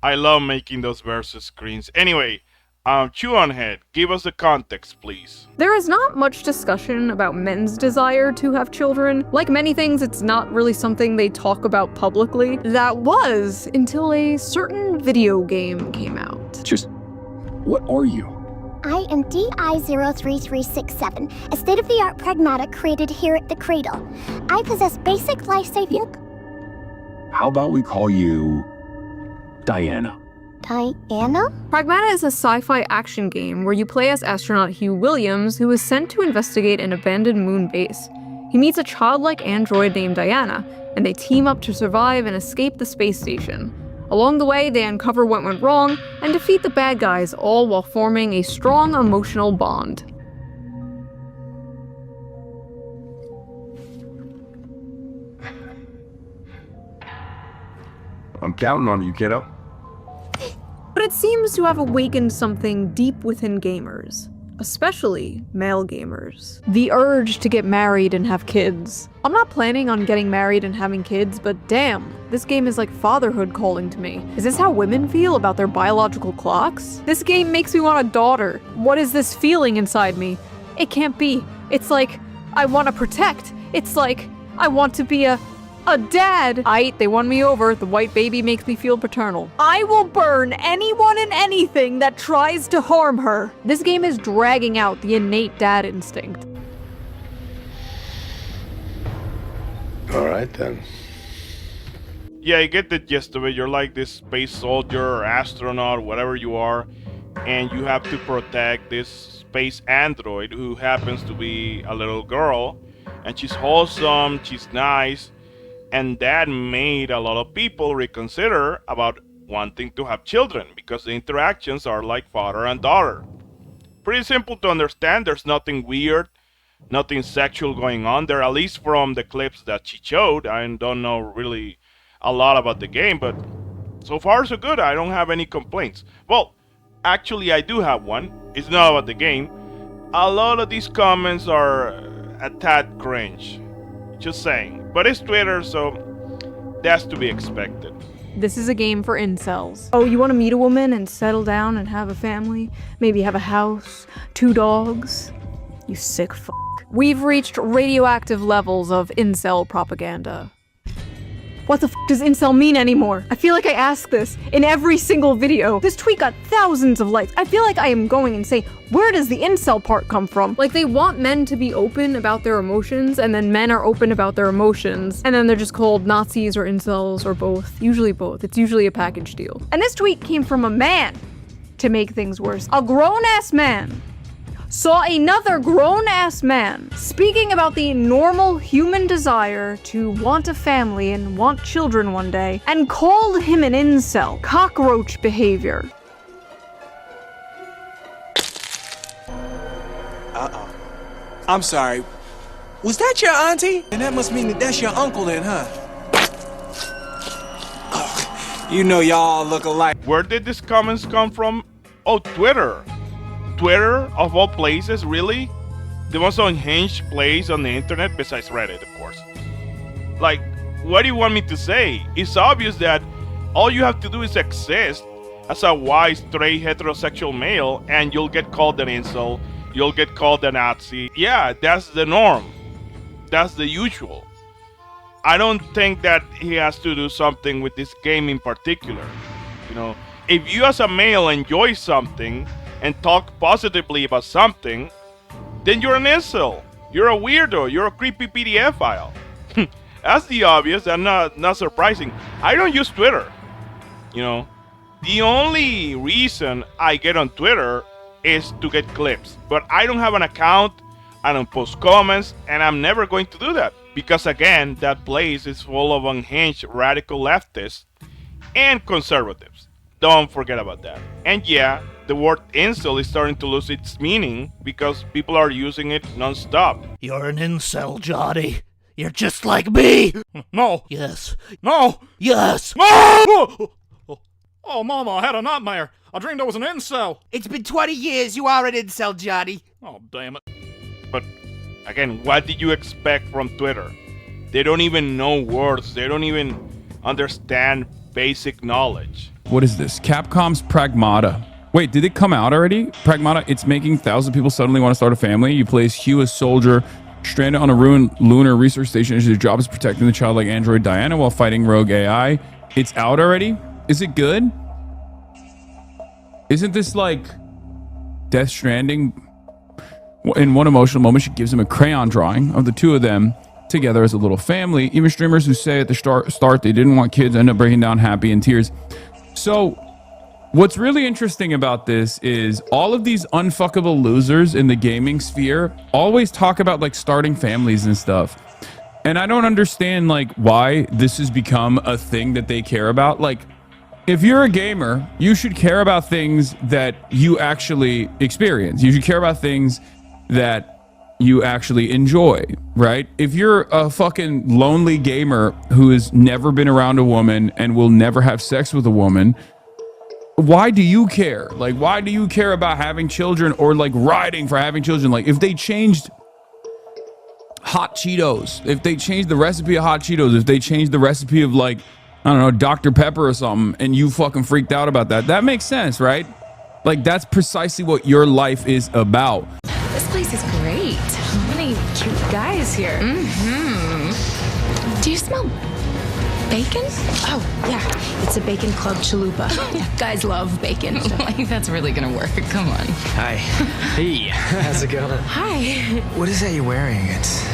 I love making those versus screens. Anyway, Shoe0nHead, give us the context, please. There is not much discussion about men's desire to have children. Like many things, it's not really something they talk about publicly. That was until a certain video game came out. Just, what are you? I am DI-03367, a state-of-the-art Pragmata created here at the Cradle. I possess basic life-saving... How about we call you... Diana? Diana? Pragmata is a sci-fi action game where you play as astronaut Hugh Williams, who is sent to investigate an abandoned moon base. He meets a childlike android named Diana, and they team up to survive and escape the space station. Along the way, they uncover what went wrong and defeat the bad guys, all while forming a strong emotional bond. I'm counting on you, kiddo. But it seems to have awakened something deep within gamers, especially male gamers. The urge to get married and have kids. I'm not planning on getting married and having kids, but damn, this game is like fatherhood calling to me. Is this how women feel about their biological clocks? This game makes me want a daughter. What is this feeling inside me? It can't be. It's like, I want to protect. It's like, I want to be a dad! Aight, they won me over. The white baby makes me feel paternal. I will burn anyone and anything that tries to harm her. This game is dragging out the innate dad instinct. Alright then. Yeah, I get the gist of it. You're like this space soldier or astronaut, whatever you are, and you have to protect this space android who happens to be a little girl, and she's wholesome, she's nice, and that made a lot of people reconsider about wanting to have children because the interactions are like father and daughter. Pretty simple to understand. There's nothing weird, nothing sexual going on there, at least from the clips that she showed. I don't know really a lot about the game, but so far so good. I don't have any complaints. Well, actually I do have one. It's not about the game. A lot of these comments are a tad cringe. Just saying. But it's Twitter, so that's to be expected. This is a game for incels. Oh, you want to meet a woman and settle down and have a family? Maybe have a house, 2 dogs? You sick f***. We've reached radioactive levels of incel propaganda. What the f*** does incel mean anymore? I feel like I ask this in every single video. This tweet got thousands of likes. I feel like I am going insane. Where does the incel part come from? Like, they want men to be open about their emotions, and then men are open about their emotions, and then they're just called Nazis or incels or both. Usually both. It's usually a package deal. And this tweet came from a man, to make things worse. A grown-ass man saw another grown-ass man speaking about the normal human desire to want a family and want children one day, and called him an incel. Cockroach behavior. Uh-oh. I'm sorry. Was that your auntie? And that must mean that that's your uncle then, huh? Ugh, you know y'all look alike. Where did these comments come from? Oh, Twitter. Twitter, of all places, really? The most unhinged place on the internet, besides Reddit, of course. Like, what do you want me to say? It's obvious that all you have to do is exist as a white, straight, heterosexual male, and you'll get called an incel, you'll get called a Nazi. Yeah, that's the norm. That's the usual. I don't think that he has to do something with this game in particular. You know, if you as a male enjoy something and talk positively about something, then you're an incel. You're a weirdo. You're a creepy PDF file. That's the obvious and not surprising. I don't use Twitter. You know, the only reason I get on Twitter is to get clips. But I don't have an account, I don't post comments, and I'm never going to do that. Because again, that place is full of unhinged radical leftists and conservatives. Don't forget about that. And yeah, the word incel is starting to lose its meaning because people are using it non-stop. You're an incel, Johnny. You're just like me. No. Yes. No. Yes. No! Oh, Mama, I had a nightmare. I dreamed I was an incel. It's been 20 years. You are an incel, Johnny. Oh, damn it. But again, what did you expect from Twitter? They don't even know words. They don't even understand basic knowledge. What is this? Capcom's Pragmata. Wait, did it come out already? Pragmata, it's making thousands of people suddenly want to start a family. You play as Hugh, a soldier stranded on a ruined lunar research station. His job is protecting the childlike android Diana while fighting rogue AI. It's out already? Is it good? Isn't this like Death Stranding? In one emotional moment, she gives him a crayon drawing of the two of them together as a little family. Even streamers who say at the start they didn't want kids end up breaking down happy in tears. So what's really interesting about this is all of these unfuckable losers in the gaming sphere always talk about like starting families and stuff. And I don't understand like why this has become a thing that they care about. Like, if you're a gamer, you should care about things that you actually experience. You should care about things that you actually enjoy, right? If you're a fucking lonely gamer who has never been around a woman and will never have sex with a woman, why do you care? Like, why do you care about having children or like riding for having children? Like, if they changed hot Cheetos, if they changed the recipe of hot Cheetos, if they changed the recipe of like, I don't know, Dr. Pepper or something, and you fucking freaked out about that, that makes sense, right? Like, that's precisely what your life is about. This place is great. Many cute guys here. Do you smell bacon? Oh, yeah. It's a bacon club chalupa. Guys love bacon. Like, that's really gonna work. Come on. Hi. Hey. How's it going? Hi. What is that you're wearing? It's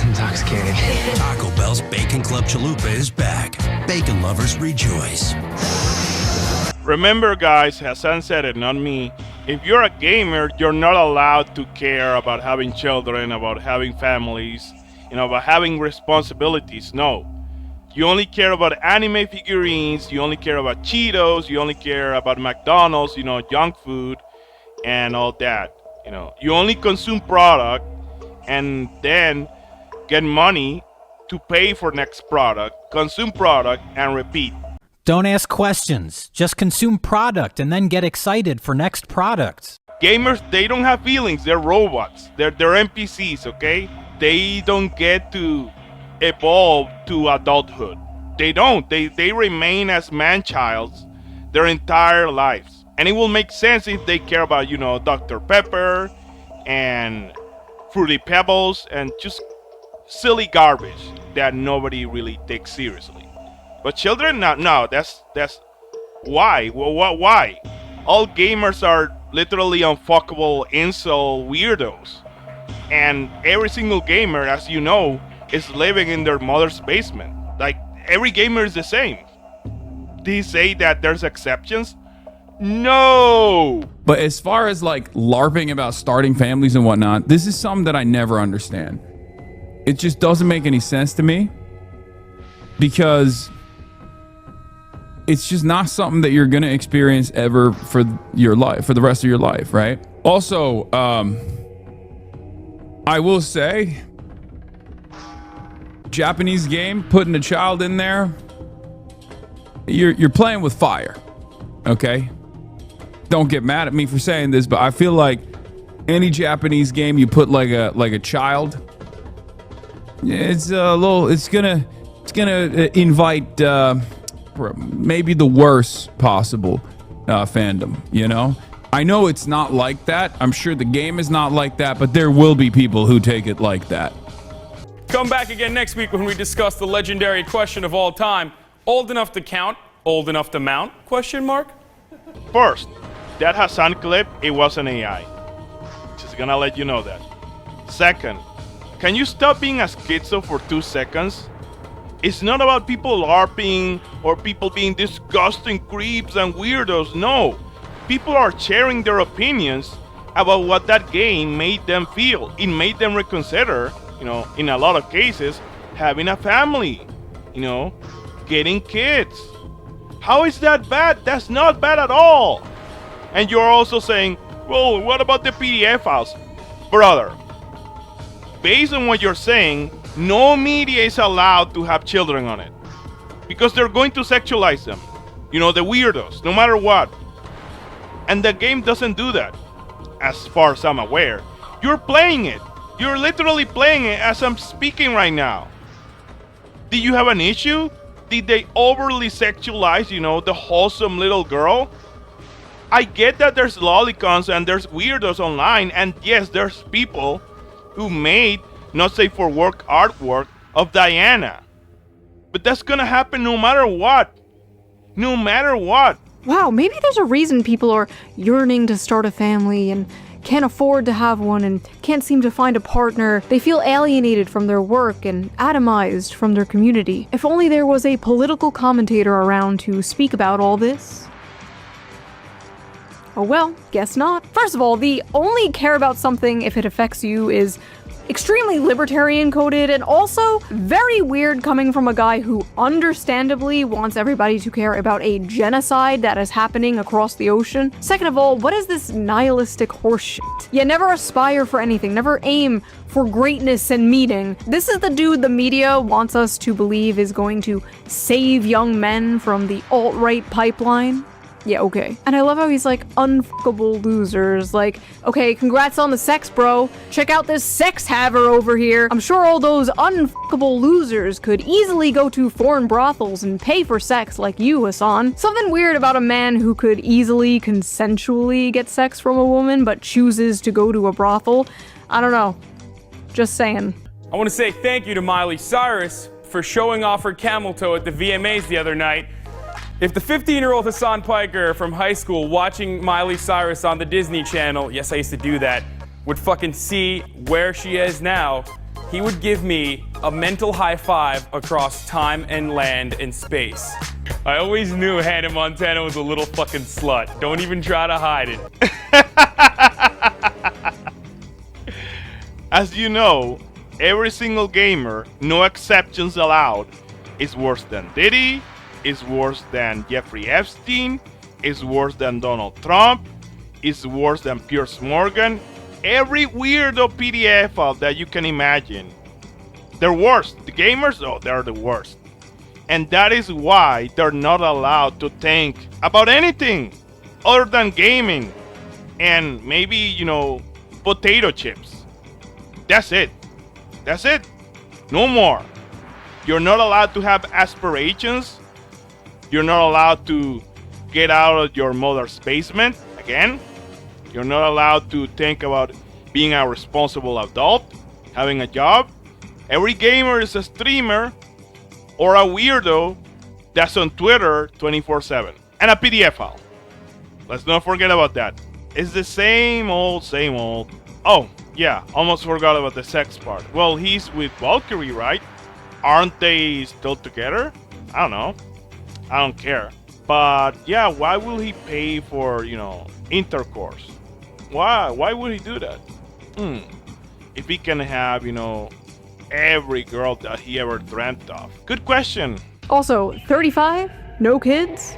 intoxicating. Taco Bell's Bacon Club Chalupa is back. Bacon lovers rejoice. Remember, guys, Hasan said it, not me. If you're a gamer, you're not allowed to care about having children, about having families, about having responsibilities. No. You only care about anime figurines, you only care about Cheetos, you only care about McDonald's, junk food, and all that. You only consume product and then get money to pay for next product, consume product, and repeat. Don't ask questions. Just consume product and then get excited for next products. Gamers, they don't have feelings. They're robots. They're NPCs, okay? They don't get to evolve to adulthood. They don't. They remain as man-childs their entire lives. And it will make sense if they care about, Dr. Pepper and Fruity Pebbles and just silly garbage that nobody really takes seriously. But children, no, that's why? Why? All gamers are literally unfuckable incel weirdos. And every single gamer, as you know, is living in their mother's basement. Like, every gamer is the same. Did he say that there's exceptions? No! But as far as like LARPing about starting families and whatnot, this is something that I never understand. It just doesn't make any sense to me because it's just not something that you're going to experience ever for your life, for the rest of your life, right? Also, I will say, Japanese game, putting a child in there, you're playing with fire, okay? Don't get mad at me for saying this, but I feel like any Japanese game you put like a child, it's gonna invite maybe the worst possible fandom. I know it's not like that. I'm sure the game is not like that, but there will be people who take it like that. Come back again next week when we discuss the legendary question of all time: old enough to count, old enough to mount? Question mark. First, that Hasan clip, it wasn't AI. Just gonna let you know that. Second, can you stop being a schizo for 2 seconds? It's not about people LARPing or people being disgusting creeps and weirdos. No. People are sharing their opinions about what that game made them feel. It made them reconsider, in a lot of cases, having a family, getting kids. How is that bad? That's not bad at all. And you're also saying, well, what about the PDF files? Brother, based on what you're saying, no media is allowed to have children on it. Because they're going to sexualize them. The weirdos, no matter what. And the game doesn't do that, as far as I'm aware. You're playing it. You're literally playing it as I'm speaking right now. Do you have an issue did they overly sexualize, the wholesome little girl? I get that there's lolicons and there's weirdos online, and yes, there's people who made not safe for work artwork of Diana. But that's gonna happen no matter what. No matter what. Wow, maybe there's a reason people are yearning to start a family and can't afford to have one and can't seem to find a partner. They feel alienated from their work and atomized from their community. If only there was a political commentator around to speak about all this. Oh well, guess not. First of all, the only care about something if it affects you is extremely libertarian coded and also very weird coming from a guy who understandably wants everybody to care about a genocide that is happening across the ocean. Second of all, what is this nihilistic horseshit? Yeah, never aspire for anything, never aim for greatness and meaning. This is the dude the media wants us to believe is going to save young men from the alt-right pipeline. Yeah, okay. And I love how he's like, unfuckable losers. Like, okay, congrats on the sex, bro. Check out this sex haver over here. I'm sure all those unfuckable losers could easily go to foreign brothels and pay for sex like you, Hasan. Something weird about a man who could easily, consensually get sex from a woman, but chooses to go to a brothel. I don't know. Just saying. I want to say thank you to Miley Cyrus for showing off her camel toe at the VMAs the other night. If the 15-year-old Hasan Piker from high school watching Miley Cyrus on the Disney Channel, yes, I used to do that, would fucking see where she is now, he would give me a mental high five across time and land and space. I always knew Hannah Montana was a little fucking slut. Don't even try to hide it. As you know, every single gamer, no exceptions allowed, is worse than Diddy, is worse than Jeffrey Epstein, is worse than Donald Trump, is worse than Piers Morgan. Every weirdo PDF that you can imagine. They're worse. The gamers, oh, they're the worst. And that is why they're not allowed to think about anything other than gaming and maybe, potato chips. That's it. That's it. No more. You're not allowed to have aspirations. You're not allowed to get out of your mother's basement again. You're not allowed to think about being a responsible adult, having a job. Every gamer is a streamer or a weirdo that's on Twitter 24/7 and a PDF file. Let's not forget about that. It's the same old, same old. Oh, yeah, almost forgot about the sex part. Well, he's with Valkyrie, right? Aren't they still together? I don't know. I don't care. But yeah, why will he pay for, intercourse? Why would he do that? If he can have, every girl that he ever dreamt of. Good question. Also, 35? No kids?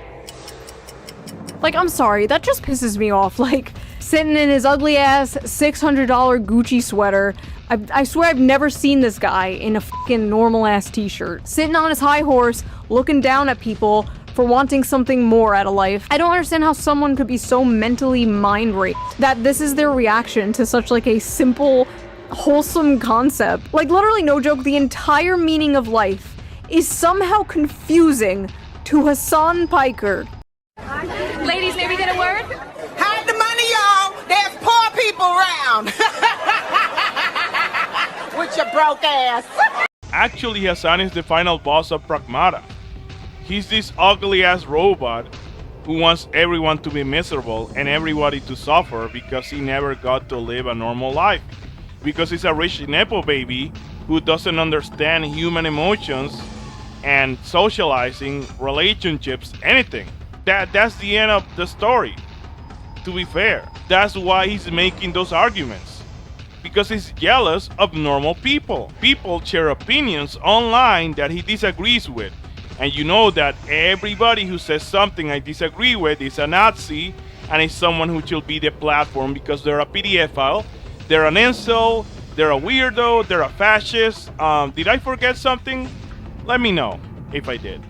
Like, I'm sorry, that just pisses me off. Like, sitting in his ugly ass $600 Gucci sweater. I swear I've never seen this guy in a fucking normal ass t-shirt. Sitting on his high horse, looking down at people for wanting something more out of life. I don't understand how someone could be so mentally mind raped that this is their reaction to such like a simple, wholesome concept. Like literally no joke, the entire meaning of life is somehow confusing to Hasan Piker. Ladies, may we get a word? Hide the money, y'all! There's poor people around! With your broke ass! Actually, Hasan is the final boss of Pragmata. He's this ugly ass robot who wants everyone to be miserable and everybody to suffer because he never got to live a normal life. Because he's a rich nepo baby who doesn't understand human emotions and socializing, relationships, anything. That's the end of the story, to be fair. That's why he's making those arguments. Because he's jealous of normal people. People share opinions online that he disagrees with. And you know that everybody who says something I disagree with is a Nazi and is someone who should be the platform because they're a PDF file, they're an incel, they're a weirdo, they're a fascist. Did I forget something? Let me know if I did.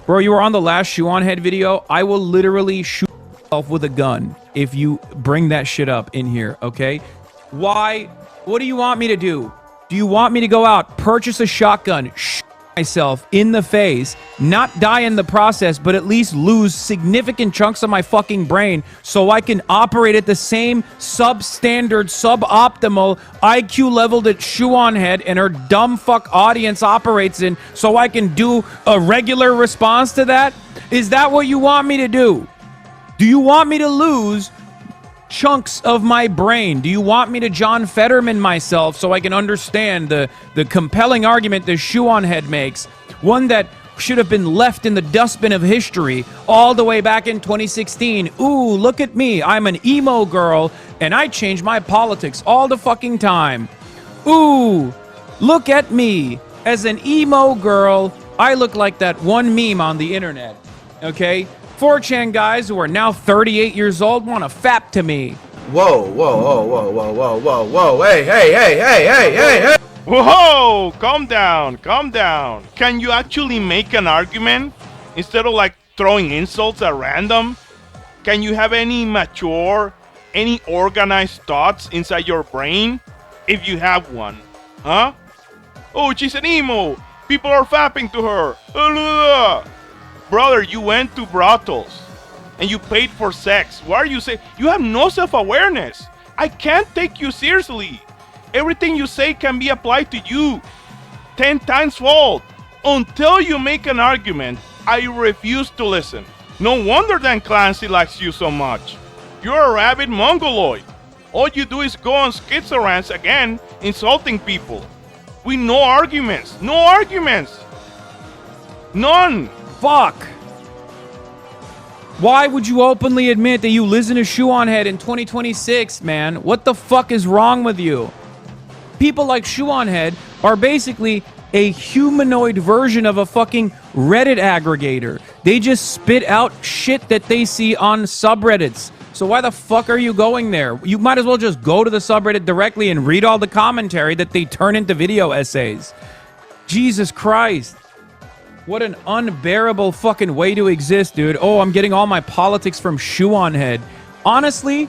Bro, you were on the last Shoe0nHead video. I will literally shoot myself with a gun if you bring that shit up in here, okay? Why? What do you want me to do? Do you want me to go out, purchase a shotgun, shoot myself in the face, not die in the process, but at least lose significant chunks of my fucking brain so I can operate at the same substandard, suboptimal IQ level that Shoe0nHead and her dumb fuck audience operates in, so I can do a regular response to that? Is that what you want me to do? Do you want me to lose chunks of my brain? Do you want me to John Fetterman myself so I can understand the compelling argument that Shoe0nHead makes, one that should have been left in the dustbin of history all the way back in 2016? Ooh, look at me, I'm an emo girl and I change my politics all the fucking time. Ooh, look at me, as an emo girl, I look like that one meme on the internet, okay? 4chan guys who are now 38 years old want to fap to me. Whoa, whoa, whoa, whoa, whoa, whoa, whoa, whoa, hey, hey, hey, hey, hey, hey, hey! Whoa, calm down, calm down. Can you actually make an argument instead of like throwing insults at random? Can you have any mature, any organized thoughts inside your brain? If you have one, huh? Oh, she's an emo. People are fapping to her. Brother, you went to brothels and you paid for sex. Why are you saying? You have no self-awareness. I can't take you seriously. Everything you say can be applied to you 10 times fold. Until you make an argument, I refuse to listen. No wonder Dan Clancy likes you so much. You're a rabid mongoloid. All you do is go on schizo rants again, insulting people. With no arguments. No arguments. None. Fuck. Why would you openly admit that you listen to Shoe0nHead in 2026, man? What the fuck is wrong with you? People like Shoe0nHead are basically a humanoid version of a fucking Reddit aggregator. They just spit out shit that they see on subreddits. So why the fuck are you going there? You might as well just go to the subreddit directly and read all the commentary that they turn into video essays. Jesus Christ. What an unbearable fucking way to exist, dude. Oh, I'm getting all my politics from Shoe0nHead. Honestly,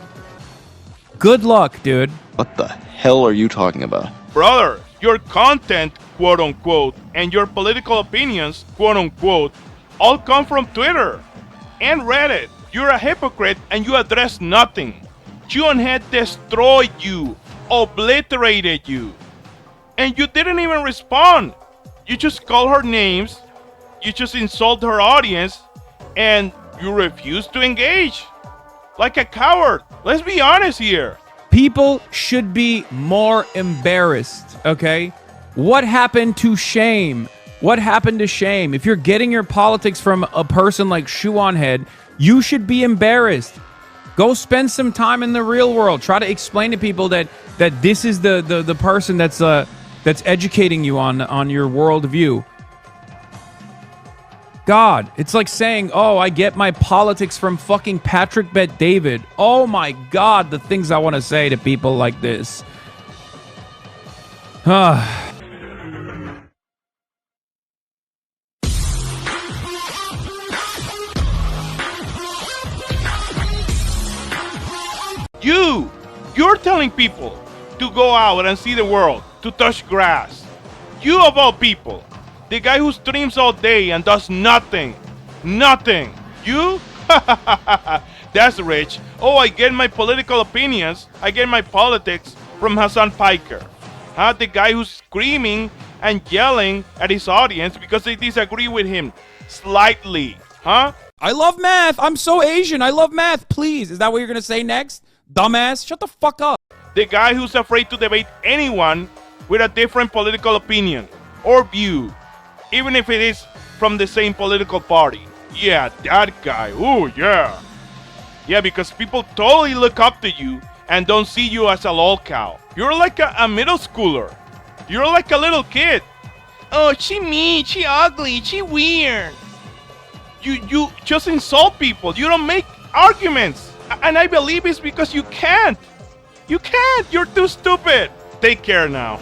good luck, dude. What the hell are you talking about? Brother, your content, quote unquote, and your political opinions, quote unquote, all come from Twitter and Reddit. You're a hypocrite and you address nothing. Shoe0nHead destroyed you, obliterated you, and you didn't even respond. You just call her names. You just insult her audience, and you refuse to engage. Like a coward. Let's be honest here. People should be more embarrassed, okay? What happened to shame? What happened to shame? If you're getting your politics from a person like Shoe0nHead, you should be embarrassed. Go spend some time in the real world. Try to explain to people that this is the person that's educating you on your worldview. God, it's like saying, oh, I get my politics from fucking Patrick Bet-David. Oh my God, the things I want to say to people like this. You're telling people to go out and see the world, to touch grass. You of all people. The guy who streams all day and does nothing. Nothing. You? That's rich. Oh, I get my political opinions. I get my politics from Hasan Piker. Huh? The guy who's screaming and yelling at his audience because they disagree with him. Slightly. Huh? I love math. I'm so Asian. I love math. Please. Is that what you're going to say next? Dumbass. Shut the fuck up. The guy who's afraid to debate anyone with a different political opinion or view. Even if it is from the same political party. Yeah, that guy. Ooh, yeah. Yeah, because people totally look up to you and don't see you as a lolcow. You're like a middle schooler. You're like a little kid. Oh, she mean, she ugly, she weird. You just insult people. You don't make arguments. And I believe it's because you can't. You can't. You're too stupid. Take care now.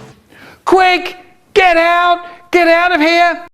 Quick! Get out! Get out of here!